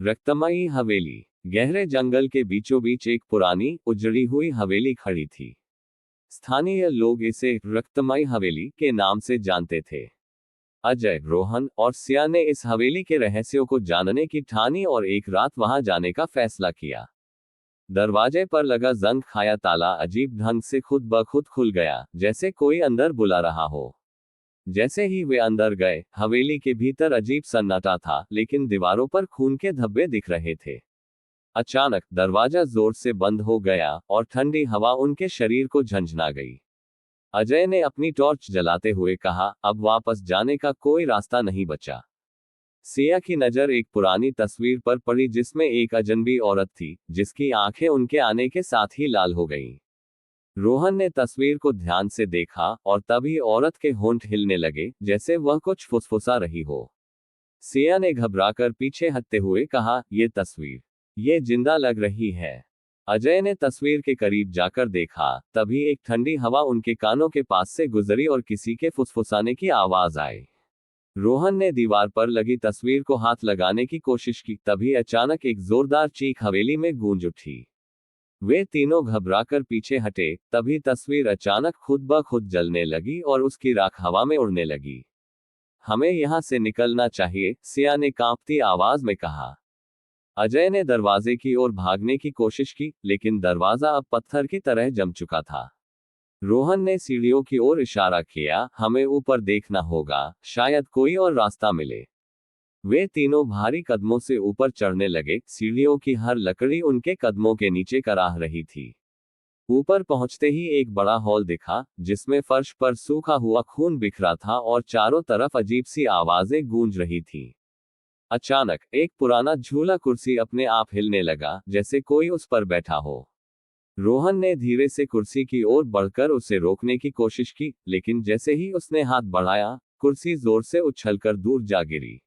रक्तमयी हवेली। गहरे जंगल के बीचों बीच एक पुरानी उजड़ी हुई हवेली खड़ी थी। स्थानीय लोग इसे रक्तमयी हवेली के नाम से जानते थे। अजय, रोहन और सिया ने इस हवेली के रहस्यों को जानने की ठानी और एक रात वहां जाने का फैसला किया। दरवाजे पर लगा जंग खाया ताला अजीब ढंग से खुद ब खुद खुल गया, जैसे कोई अंदर बुला रहा हो। जैसे ही वे अंदर गए, हवेली के भीतर अजीब सन्नाटा था, लेकिन दीवारों पर खून के धब्बे दिख रहे थे। अचानक दरवाजा जोर से बंद हो गया और ठंडी हवा उनके शरीर को झंझना गई। अजय ने अपनी टॉर्च जलाते हुए कहा, अब वापस जाने का कोई रास्ता नहीं बचा। सिया की नजर एक पुरानी तस्वीर पर पड़ी जिसमें एक अजनबी औरत थी, जिसकी आंखें उनके आने के साथ ही लाल हो गईं। रोहन ने तस्वीर को ध्यान से देखा और तभी औरत के होंठ हिलने लगे, जैसे वह कुछ फुसफुसा रही हो। सिया ने घबराकर पीछे हटते हुए कहा, ये तस्वीर, ये जिंदा लग रही है। अजय ने तस्वीर के करीब जाकर देखा, तभी एक ठंडी हवा उनके कानों के पास से गुजरी और किसी के फुसफुसाने की आवाज आई। रोहन ने दीवार पर लगी तस्वीर को हाथ लगाने की कोशिश की, तभी अचानक एक जोरदार चीख हवेली में गूंज उठी। वे तीनों घबराकर पीछे हटे, तभी तस्वीर अचानक खुद ब खुद जलने लगी और उसकी राख हवा में उड़ने लगी। हमें यहां से निकलना चाहिए, सिया ने कांपती आवाज में कहा। अजय ने दरवाजे की ओर भागने की कोशिश की, लेकिन दरवाजा अब पत्थर की तरह जम चुका था। रोहन ने सीढ़ियों की ओर इशारा किया, हमें ऊपर देखना होगा, शायद कोई और रास्ता मिले। वे तीनों भारी कदमों से ऊपर चढ़ने लगे, सीढ़ियों की हर लकड़ी उनके कदमों के नीचे कराह रही थी। ऊपर पहुंचते ही एक बड़ा हॉल दिखा, जिसमें फर्श पर सूखा हुआ खून बिखरा था और चारों तरफ अजीब सी आवाजें गूंज रही थीं। अचानक एक पुराना झूला कुर्सी अपने आप हिलने लगा, जैसे कोई उस पर बैठा हो। रोहन ने धीरे से कुर्सी की ओर बढ़कर उसे रोकने की कोशिश की, लेकिन जैसे ही उसने हाथ बढ़ाया, कुर्सी जोर से उछलकर दूर जा गिरी।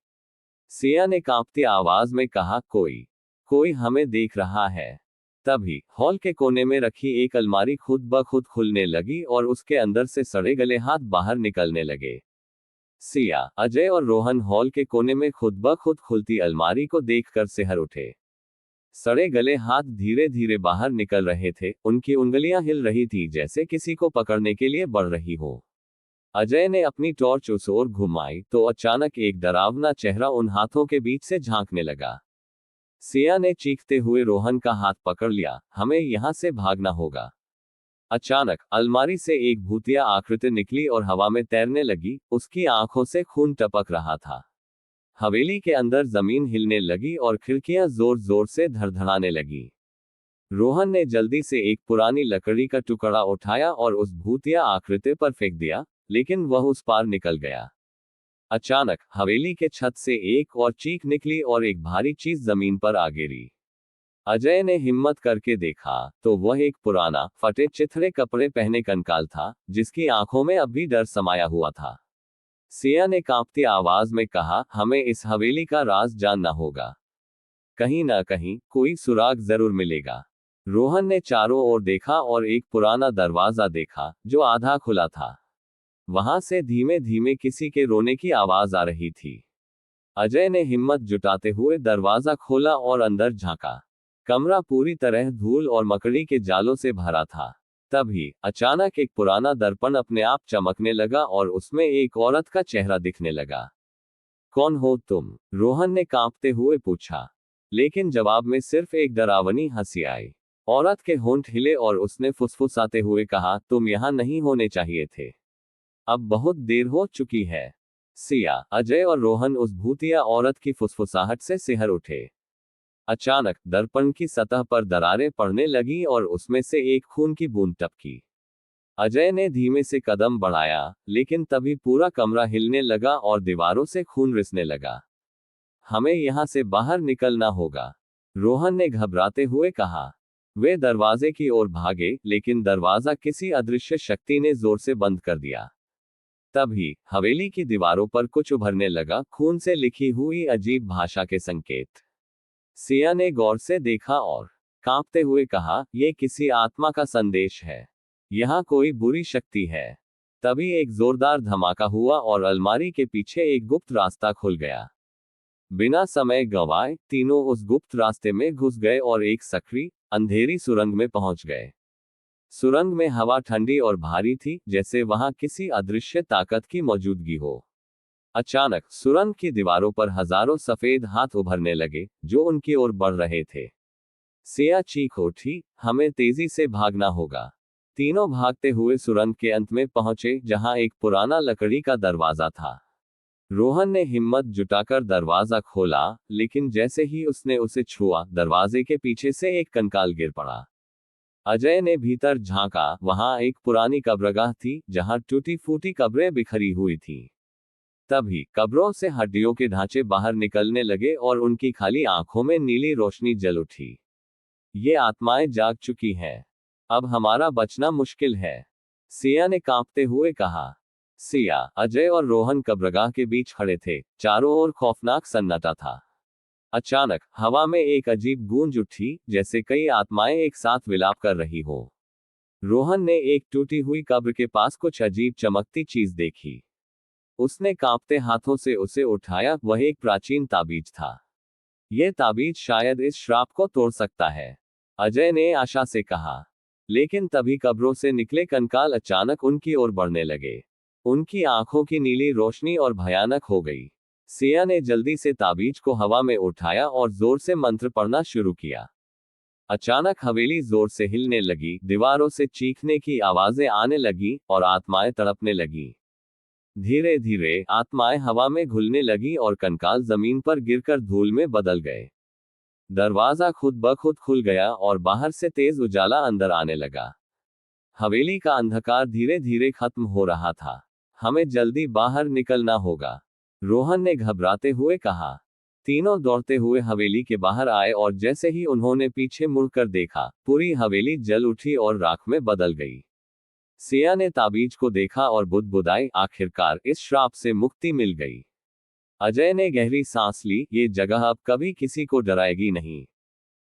सिया ने कांपती आवाज में कहा, कोई कोई हमें देख रहा है। तभी हॉल के कोने में रखी एक अलमारी खुद ब खुद खुलने लगी और उसके अंदर से सड़े गले हाथ बाहर निकलने लगे। सिया, अजय और रोहन हॉल के कोने में खुद ब खुद खुलती अलमारी को देखकर सिहर उठे। सड़े गले हाथ धीरे धीरे बाहर निकल रहे थे, उनकी उंगलियां हिल रही थी जैसे किसी को पकड़ने के लिए बढ़ रही हो। अजय ने अपनी टॉर्च उस ओर घुमाई तो अचानक एक डरावना चेहरा उन हाथों के बीच से झांकने लगा। सिया ने चीखते हुए रोहन का हाथ पकड़ लिया, हमें यहां से भागना होगा। अचानक अलमारी से एक भूतिया आकृति निकली और हवा में तैरने लगी, उसकी आंखों से खून टपक रहा था। हवेली के अंदर जमीन हिलने लगी और खिड़कियां जोर जोर से धड़धड़ाने लगी। रोहन ने जल्दी से एक पुरानी लकड़ी का टुकड़ा उठाया और उस भूतिया आकृति पर फेंक दिया, लेकिन वह उस पार निकल गया। अचानक हवेली के छत से एक और चीख निकली और एक भारी चीज जमीन पर आ गिरी। अजय ने हिम्मत करके देखा तो वह एक पुराना फटे चिथड़े कपड़े पहने कंकाल था, जिसकी आंखों में अब भी डर समाया हुआ था। सिया ने कांपती आवाज में कहा, हमें इस हवेली का राज जानना होगा। कहीं ना कहीं कोई सुराग जरूर मिलेगा। रोहन ने चारों ओर देखा और एक पुराना दरवाजा देखा, जो आधा खुला था। वहां से धीमे धीमे किसी के रोने की आवाज आ रही थी। अजय ने हिम्मत जुटाते हुए दरवाजा खोला और अंदर झांका। कमरा पूरी तरह धूल और मकड़ी के जालों से भरा था। तभी अचानक एक पुराना दर्पण अपने आप चमकने लगा और उसमें एक औरत का चेहरा दिखने लगा। कौन हो तुम? रोहन ने कांपते हुए पूछा, लेकिन जवाब में सिर्फ एक डरावनी हंसी आई। औरत के होंठ हिले और उसने फुसफुसाते हुए कहा, तुम यहां नहीं होने चाहिए थे। अब बहुत देर हो चुकी है। सिया, अजय और रोहन उस भूतिया औरत की फुसफुसाहट से सिहर उठे। अचानक दर्पण की सतह पर दरारें पड़ने लगी और उसमें से एक खून की बूंद टपकी। अजय ने धीमे से कदम बढ़ाया, लेकिन तभी पूरा कमरा हिलने लगा और दीवारों से खून रिसने लगा। हमें यहां से बाहर निकलना होगा, रोहन ने घबराते हुए कहा। वे दरवाजे की ओर भागे, लेकिन दरवाजा किसी अदृश्य शक्ति ने जोर से बंद कर दिया। तभी हवेली की दीवारों पर कुछ उभरने लगा, खून से लिखी हुई अजीब भाषा के संकेत। सिया ने गौर से देखा और कांपते हुए कहा, यह किसी आत्मा का संदेश है। यहाँ कोई बुरी शक्ति है। तभी एक जोरदार धमाका हुआ और अलमारी के पीछे एक गुप्त रास्ता खुल गया। बिना समय गंवाए तीनों उस गुप्त रास्ते में घुस गए और एक सकरी, अंधेरी सुरंग में पहुंच गए। सुरंग में हवा ठंडी और भारी थी, जैसे वहां किसी अदृश्य ताकत की मौजूदगी हो। अचानक सुरंग की दीवारों पर हजारों सफेद हाथ उभरने लगे, जो उनकी ओर बढ़ रहे थे। सिया चीख उठी, हमें तेजी से भागना होगा। तीनों भागते हुए सुरंग के अंत में पहुंचे, जहां एक पुराना लकड़ी का दरवाजा था। रोहन ने हिम्मत जुटाकर दरवाजा खोला, लेकिन जैसे ही उसने उसे छुआ, दरवाजे के पीछे से एक कंकाल गिर पड़ा। अजय ने भीतर झांका, वहां एक पुरानी कब्रगाह थी, जहां टूटी फूटी कब्रें बिखरी हुई थीं। तभी कब्रों से हड्डियों के ढांचे बाहर निकलने लगे और उनकी खाली आंखों में नीली रोशनी जल उठी। ये आत्माएं जाग चुकी हैं। अब हमारा बचना मुश्किल है, सिया ने कांपते हुए कहा। सिया, अजय और रोहन कब्रगाह के बीच खड़े थे। चारों ओर खौफनाक सन्नाटा था। अचानक हवा में एक अजीब गूंज उठी, जैसे कई आत्माएं एक साथ विलाप कर रही हो। रोहन ने एक टूटी हुई कब्र के पास कुछ अजीब चमकती चीज देखी। उसने कांपते हाथों से उसे उठाया। वह एक प्राचीन ताबीज था। यह ताबीज शायद इस श्राप को तोड़ सकता है, अजय ने आशा से कहा। लेकिन तभी कब्रों से निकले कंकाल अचानक उनकी ओर बढ़ने लगे। उनकी आंखों की नीली रोशनी और भयानक हो गई। सिया ने जल्दी से ताबीज को हवा में उठाया और जोर से मंत्र पढ़ना शुरू किया। अचानक हवेली जोर से हिलने लगी, दीवारों से चीखने की आवाजें आने लगी और आत्माएं तड़पने लगी। धीरे धीरे आत्माएं हवा में घुलने लगी और कंकाल जमीन पर गिरकर धूल में बदल गए। दरवाजा खुद ब खुद खुल गया और बाहर से तेज उजाला अंदर आने लगा। हवेली का अंधकार धीरे धीरे खत्म हो रहा था। हमें जल्दी बाहर निकलना होगा, रोहन ने घबराते हुए कहा। तीनों दौड़ते हुए हवेली के बाहर आए और जैसे ही उन्होंने पीछे मुड़कर देखा, पूरी हवेली जल उठी और राख में बदल गई। सिया ने ताबीज को देखा और बुदबुदाई, आखिरकार इस श्राप से मुक्ति मिल गई। अजय ने गहरी सांस ली, ये जगह अब कभी किसी को डराएगी नहीं।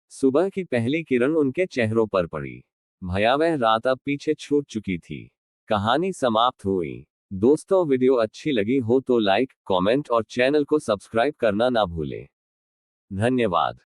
सुबह की पहली किरण उनके चेहरों पर पड़ी। भयावह रात अब पीछे छूट चुकी थी। कहानी समाप्त हुई। दोस्तों, वीडियो अच्छी लगी हो तो लाइक, कमेंट और चैनल को सब्सक्राइब करना ना भूलें। धन्यवाद।